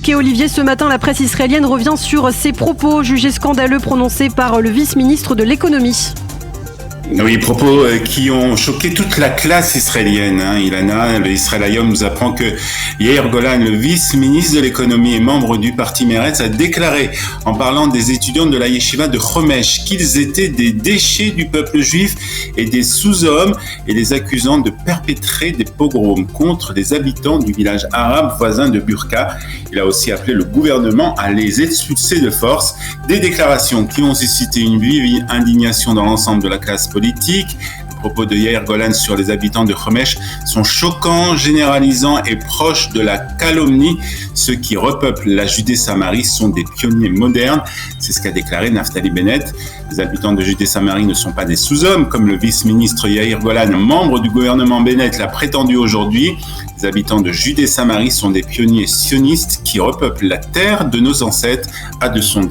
Et Olivier, ce matin, la presse israélienne revient sur ses propos jugés scandaleux prononcés par le vice-ministre de l'économie. Oui, propos qui ont choqué toute la classe israélienne. Ilana, le Israël Hayom nous apprend que Yair Golan, le vice-ministre de l'économie et membre du parti Meretz, a déclaré, en parlant des étudiants de la yeshiva de Chomesh, qu'ils étaient des déchets du peuple juif et des sous-hommes, et les accusant de perpétrer des pogroms contre les habitants du village arabe voisin de Burqa. Il a aussi appelé le gouvernement à les expulser de force. Des déclarations qui ont suscité une vive indignation dans l'ensemble de la classe politique. Les propos de Yair Golan sur les habitants de Chomesh sont choquants, généralisants et proches de la calomnie. Ceux qui repeuplent la Judée-Samarie sont des pionniers modernes. C'est ce qu'a déclaré Naftali Bennett. Les habitants de Judée-Samarie ne sont pas des sous-hommes, comme le vice-ministre Yair Golan, membre du gouvernement Bennett, l'a prétendu aujourd'hui. Les habitants de Judée-Samarie sont des pionniers sionistes qui repeuplent la terre de nos ancêtres, a de son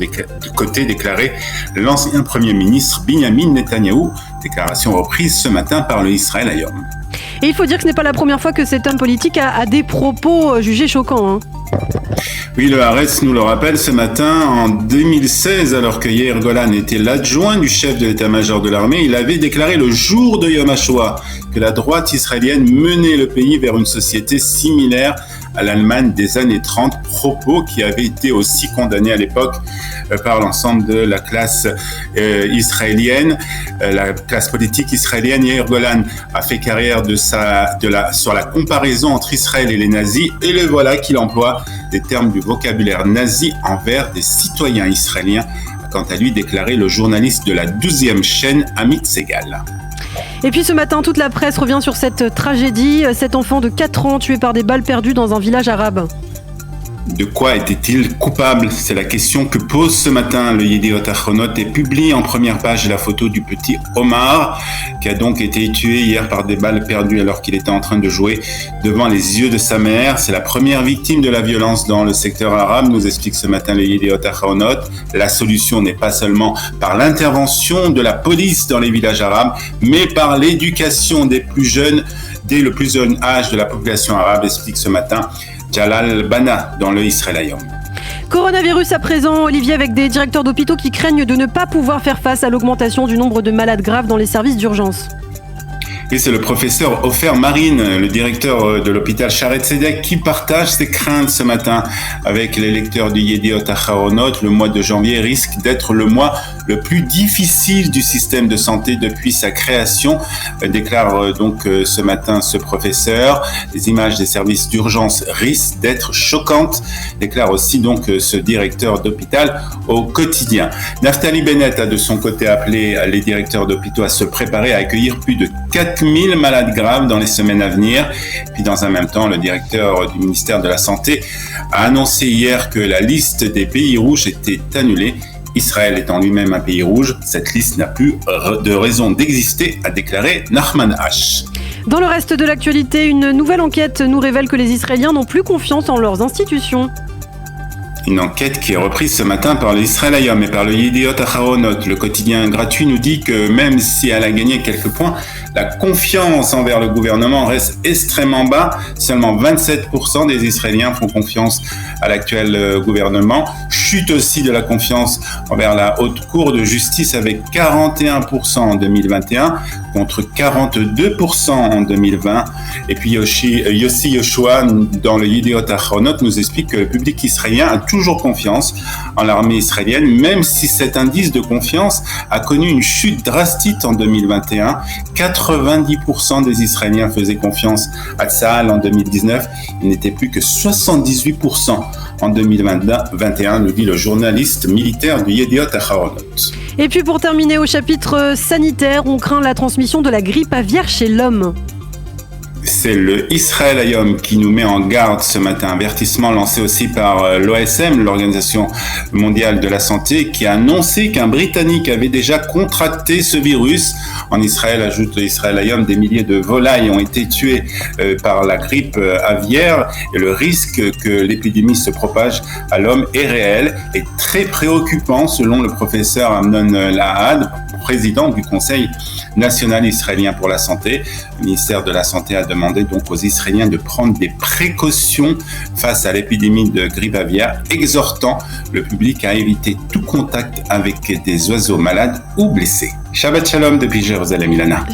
côté déclaré l'ancien premier ministre Binyamin Netanyahou. Déclaration reprise ce matin par le Israël Hayom. Et il faut dire que ce n'est pas la première fois que cet homme politique a des propos jugés choquants. Oui, le Haaretz nous le rappelle ce matin, en 2016, alors que Yair Golan était l'adjoint du chef de l'état-major de l'armée, il avait déclaré le jour de Yom HaShoah que la droite israélienne menait le pays vers une société similaire à l'Allemagne des années 30, propos qui avaient été aussi condamnés à l'époque par l'ensemble de la classe israélienne, la classe politique israélienne. Yair Golan a fait carrière sur la comparaison entre Israël et les nazis, et le voilà qu'il emploie des termes du vocabulaire nazi envers des citoyens israéliens, a quant à lui déclaré le journaliste de la 12e chaîne Amit Segal. Et puis ce matin, toute la presse revient sur cette tragédie, cet enfant de 4 ans tué par des balles perdues dans un village arabe. De quoi était-il coupable ? C'est la question que pose ce matin le Yediot Ahronot et publie en première page la photo du petit Omar, qui a donc été tué hier par des balles perdues alors qu'il était en train de jouer devant les yeux de sa mère. C'est la première victime de la violence dans le secteur arabe, nous explique ce matin le Yediot Ahronot. La solution n'est pas seulement par l'intervention de la police dans les villages arabes, mais par l'éducation des plus jeunes, dès le plus jeune âge de la population arabe, explique ce matin Jalal Bana dans le Israël Hayom. Coronavirus à présent, Olivier, avec des directeurs d'hôpitaux qui craignent de ne pas pouvoir faire face à l'augmentation du nombre de malades graves dans les services d'urgence. Et c'est le professeur Ofer Marine, le directeur de l'hôpital Shaare Zedek, qui partage ses craintes ce matin avec les lecteurs du Yediot Ahronot. Le mois de janvier risque d'être le mois le plus difficile du système de santé depuis sa création, déclare donc ce matin ce professeur. Les images des services d'urgence risquent d'être choquantes, déclare aussi donc ce directeur d'hôpital au quotidien. Naftali Bennett a de son côté appelé les directeurs d'hôpitaux à se préparer à accueillir plus de 4000 malades graves dans les semaines à venir. Puis dans un même temps, le directeur du ministère de la Santé a annoncé hier que la liste des pays rouges était annulée. Israël étant lui-même un pays rouge, cette liste n'a plus de raison d'exister, a déclaré Nachman H. Dans le reste de l'actualité, une nouvelle enquête nous révèle que les Israéliens n'ont plus confiance en leurs institutions. Une enquête qui est reprise ce matin par l'Israël Hayom et par le Yediot Ahronot. Le quotidien gratuit nous dit que même si elle a gagné quelques points, la confiance envers le gouvernement reste extrêmement bas. Seulement 27% des Israéliens font confiance à l'actuel gouvernement. Chute aussi de la confiance envers la Haute Cour de justice avec 41% en 2021 contre 42% en 2020. Et puis Yossi Yoshua, dans le Yediot Ahronot, nous explique que le public israélien a toujours confiance en l'armée israélienne, même si cet indice de confiance a connu une chute drastique en 2021. 90% des Israéliens faisaient confiance à Tsahal en 2019. Il n'était plus que 78% en 2021, nous dit le journaliste militaire du Yediot Ahronot. Et puis pour terminer au chapitre sanitaire, on craint la transmission de la grippe aviaire chez l'homme. C'est le Israël Hayom qui nous met en garde ce matin. Avertissement lancé aussi par l'OSM, l'Organisation mondiale de la santé, qui a annoncé qu'un Britannique avait déjà contracté ce virus. En Israël, ajoute l'Israël Hayom, des milliers de volailles ont été tuées par la grippe aviaire et le risque que l'épidémie se propage à l'homme est réel et très préoccupant selon le professeur Amnon Lahad, président du Conseil national israélien pour la santé. Le ministère de la Santé a demandé donc aux Israéliens de prendre des précautions face à l'épidémie de grippe aviaire, exhortant le public à éviter tout contact avec des oiseaux malades ou blessés. Shabbat Shalom depuis Jérusalem, Ilana.